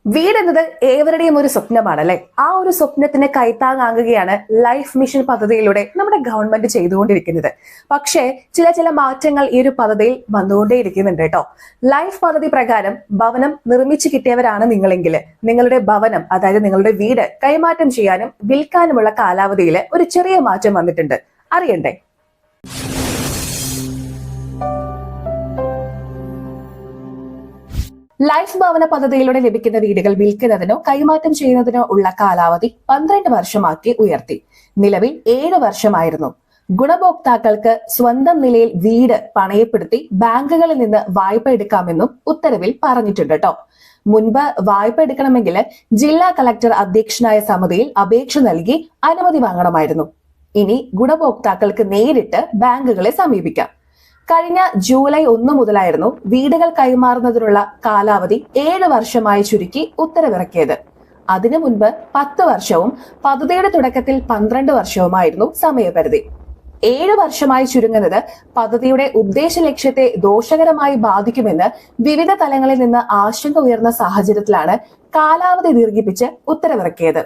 വീട് എന്നത് ഏവരുടെയും ഒരു സ്വപ്നമാണല്ലേ. ആ ഒരു സ്വപ്നത്തിന് കൈത്താങ്ങാകുകയാണ് ലൈഫ് മിഷൻ പദ്ധതിയിലൂടെ നമ്മുടെ ഗവൺമെന്റ് ചെയ്തുകൊണ്ടിരിക്കുന്നത്. പക്ഷേ ചില മാറ്റങ്ങൾ ഈ ഒരു പദ്ധതിയിൽ വന്നുകൊണ്ടേയിരിക്കുന്നുണ്ട് കേട്ടോ. ലൈഫ് പദ്ധതി പ്രകാരം ഭവനം നിർമ്മിച്ചു കിട്ടിയവരാണ് നിങ്ങളെങ്കിൽ നിങ്ങളുടെ ഭവനം, അതായത് നിങ്ങളുടെ വീട് കൈമാറ്റം ചെയ്യാനും വിൽക്കാനുമുള്ള കാലാവധിയിൽ ഒരു ചെറിയ മാറ്റം വന്നിട്ടുണ്ട്. അറിയണ്ടേ? ലൈഫ് ഭവന പദ്ധതിയിലൂടെ ലഭിക്കുന്ന വീടുകൾ വിൽക്കുന്നതിനോ കൈമാറ്റം ചെയ്യുന്നതിനോ ഉള്ള കാലാവധി 12 വർഷമാക്കി ഉയർത്തി. നിലവിൽ 7 വർഷമായിരുന്നു. ഗുണഭോക്താക്കൾക്ക് സ്വന്തം നിലയിൽ വീട് പണയപ്പെടുത്തി ബാങ്കുകളിൽ നിന്ന് വായ്പ എടുക്കാമെന്നും ഉത്തരവിൽ പറഞ്ഞിട്ടുണ്ട് കേട്ടോ. മുൻപ് വായ്പ എടുക്കണമെങ്കിൽ ജില്ലാ കളക്ടർ അധ്യക്ഷനായ സമിതിയിൽ അപേക്ഷ നൽകി അനുമതി വാങ്ങണമായിരുന്നു. ഇനി ഗുണഭോക്താക്കൾക്ക് നേരിട്ട് ബാങ്കുകളെ സമീപിക്കാം. കഴിഞ്ഞ ജൂലൈ 1 മുതലായിരുന്നു വീടുകൾ കൈമാറുന്നതിനുള്ള കാലാവധി 7 വർഷമായി ചുരുക്കി ഉത്തരവിറക്കിയത്. അതിനു മുൻപ് 10 വർഷവും പദ്ധതിയുടെ തുടക്കത്തിൽ 12 വർഷവുമായിരുന്നു സമയപരിധി. 7 വർഷമായി ചുരുങ്ങുന്നത് പദ്ധതിയുടെ ഉദ്ദേശ ലക്ഷ്യത്തെ ദോഷകരമായി ബാധിക്കുമെന്ന് വിവിധ തലങ്ങളിൽ നിന്ന് ആശങ്ക ഉയർന്ന സാഹചര്യത്തിലാണ് കാലാവധി ദീർഘിപ്പിച്ച് ഉത്തരവിറക്കിയത്.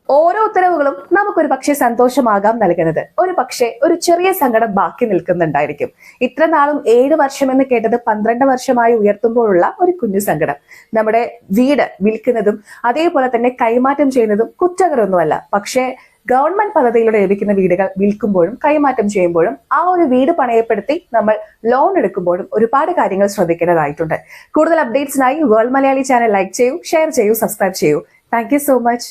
ഓരോ ഉത്തരവുകളും നമുക്കൊരു പക്ഷേ സന്തോഷമാകാം നൽകുന്നത്, ഒരു പക്ഷേ ഒരു ചെറിയ സങ്കടം ബാക്കി നിൽക്കുന്നുണ്ടായിരിക്കും. ഇത്ര നാളും 7 വർഷം എന്ന് കേട്ടത് 12 വർഷമായി ഉയർത്തുമ്പോഴുള്ള ഒരു കുഞ്ഞു സങ്കടം. നമ്മുടെ വീട് വിൽക്കുന്നതും അതേപോലെ തന്നെ കൈമാറ്റം ചെയ്യുന്നതും കുറ്റകരമൊന്നുമല്ല. പക്ഷേ ഗവൺമെന്റ് പദ്ധതിയിലൂടെ ലഭിക്കുന്ന വീടുകൾ വിൽക്കുമ്പോഴും കൈമാറ്റം ചെയ്യുമ്പോഴും ആ ഒരു വീട് പണയപ്പെടുത്തി നമ്മൾ ലോൺ എടുക്കുമ്പോഴും ഒരുപാട് കാര്യങ്ങൾ ശ്രദ്ധിക്കേണ്ടതായിട്ടുണ്ട്. കൂടുതൽ അപ്ഡേറ്റ്സിനായി വേൾഡ് മലയാളി ചാനൽ ലൈക്ക് ചെയ്യൂ, ഷെയർ ചെയ്യൂ, സബ്സ്ക്രൈബ് ചെയ്യൂ. Thank you so much.